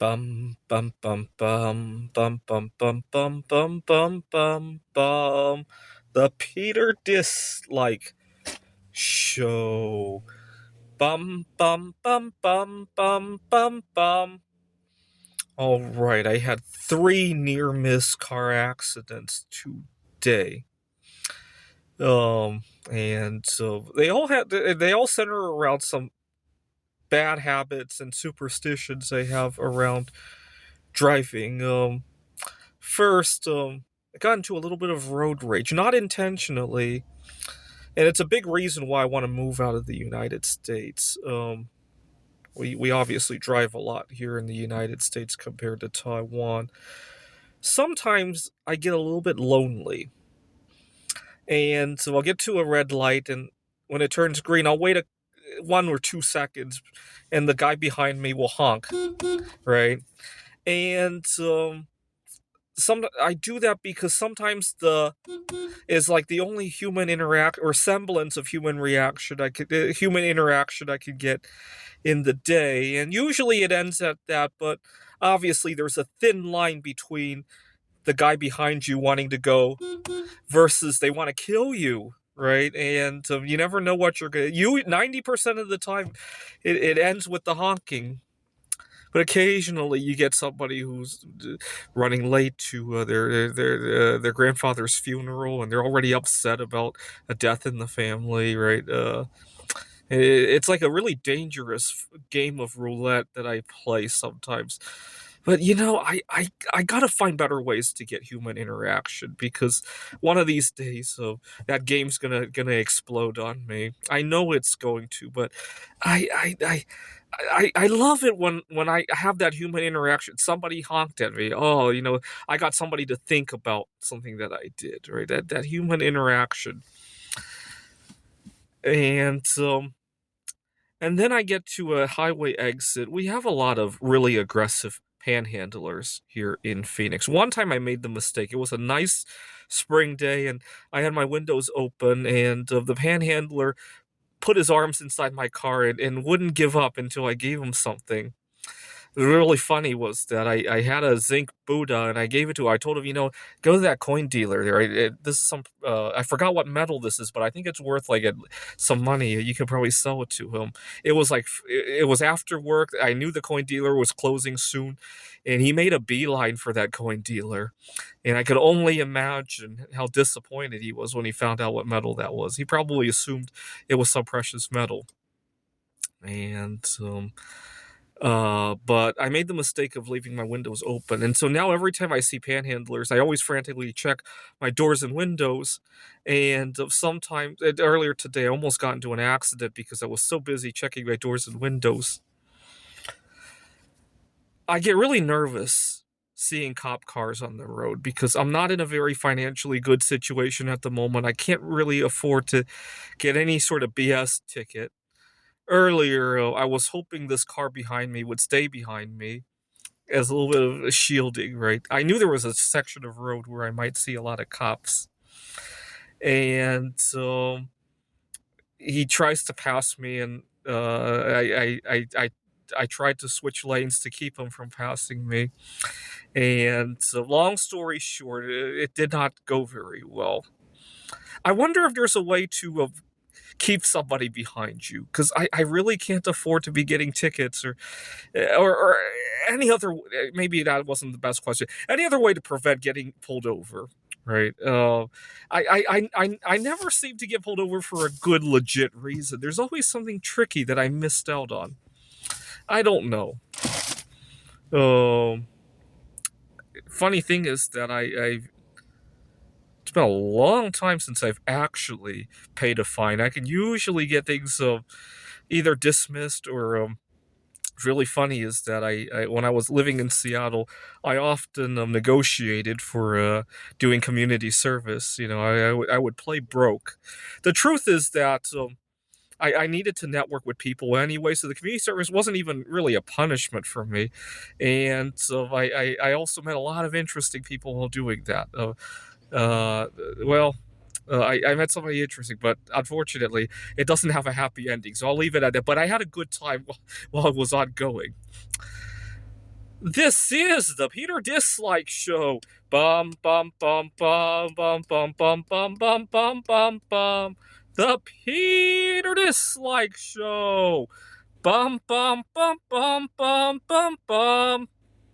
Bum bum bum bum bum bum bum bum bum bum bum bum. The Peter Dislike Show. Bum bum bum bum bum bum bum. All right, I had 3 near-miss car accidents today. And so they all center around some bad habits and superstitions I have around driving. First, I got into a little bit of road rage, not intentionally, and it's a big reason why I want to move out of the United States. We obviously drive a lot here in the United States compared to Taiwan. Sometimes I get a little bit lonely, and so I'll get to a red light, and when it turns green, I'll wait 1 or 2 seconds, and the guy behind me will honk, right? And I do that because sometimes the is like the only human interact or semblance of human interaction I could get in the day, and usually it ends at that. But obviously, there's a thin line between the guy behind you wanting to go versus they want to kill you. Right, and you never know what you're gonna. 90% of the time, it ends with the honking. But occasionally you get somebody who's running late to their grandfather's funeral, and they're already upset about a death in the family, right? It's like a really dangerous game of roulette that I play sometimes. But I gotta find better ways to get human interaction because one of these days, that game's gonna explode on me. I know it's going to, but I I I I love it when I have that human interaction. Somebody honked at me. Oh, I got somebody to think about something that I did, right? That human interaction. And and then I get to a highway exit. We have a lot of really aggressive panhandlers here in Phoenix. One time I made the mistake. It was a nice spring day, and I had my windows open, and the panhandler put his arms inside my car and wouldn't give up until I gave him something. Really funny was that I had a zinc Buddha and I gave it to her. I told him, go to that coin dealer there. This is I forgot what metal this is, but I think it's worth like some money. You could probably sell it to him. It was like it was after work. I knew the coin dealer was closing soon, and he made a beeline for that coin dealer. And I could only imagine how disappointed he was when he found out what metal that was. He probably assumed it was some precious metal. And but I made the mistake of leaving my windows open. And so now every time I see panhandlers, I always frantically check my doors and windows. And sometimes, earlier today, I almost got into an accident because I was so busy checking my doors and windows. I get really nervous seeing cop cars on the road because I'm not in a very financially good situation at the moment. I can't really afford to get any sort of BS ticket. Earlier, I was hoping this car behind me would stay behind me as a little bit of a shielding, right? I knew there was a section of road where I might see a lot of cops. And he tries to pass me, and I tried to switch lanes to keep him from passing me. And long story short, it did not go very well. I wonder if there's a way to keep somebody behind you because I really can't afford to be getting tickets or any other. Maybe that wasn't the best question. Any other way to prevent getting pulled over, right? I never seem to get pulled over for a good legit reason. There's always something tricky that I missed out on. I don't know. Um, Funny thing is that it's been a long time since I've actually paid a fine. I can usually get things either dismissed or really funny is that when I was living in Seattle, I often negotiated for doing community service. I would play broke. The truth is that I needed to network with people anyway, so the community service wasn't even really a punishment for me. And so I also met a lot of interesting people while doing that. Uh, well, I met somebody interesting, but unfortunately, it doesn't have a happy ending. So I'll leave it at that. But I had a good time while it was ongoing. This is the Peter Dislike Show. Bum bum bum bum bum bum bum bum bum bum bum bum. The Peter Dislike Show. Bum bum bum bum bum bum bum.